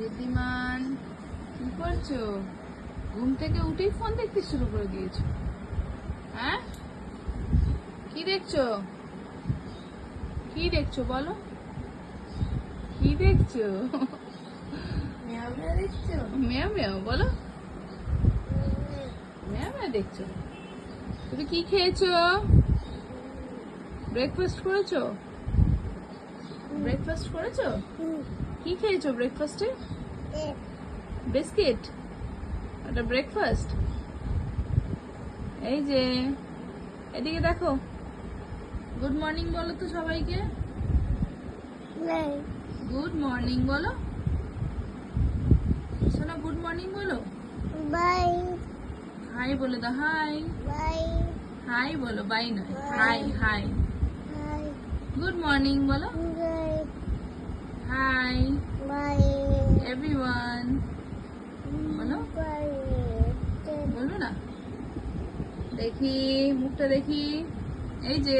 ঋদ্ধিমান কি করছো? ঘুম থেকে উঠেই ফোন দেখতে শুরু করে দিয়েছো। হ্যাঁ, কি দেখছো? কি দেখছো বলো? কি দেখছো? ম্যাও ম্যাও দেখছো? ম্যাও ম্যাও বলো। ম্যাও ম্যাও দেখছো? তুমি কি খেয়েছো? ব্রেকফাস্ট করেছো? ব্রেকফাস্ট করেছো? কি খেয়েছো ব্রেকফাস্টে? বিস্কিট। ওটা ব্রেকফাস্ট? এই যে এদিকে দেখো, গুড মর্নিং বলো তো সবাইকে। গুড মর্নিং বলো শোনো, গুড মর্নিং বলো। বাই হাই বলে দাও, হাই। বাই হাই বলো, বাই নয়, high high. Hi good morning বলো, বাই হাই বাই এভরিওয়ান বলো। বাই বলবে না? দেখি মুখটা দেখি, এই যে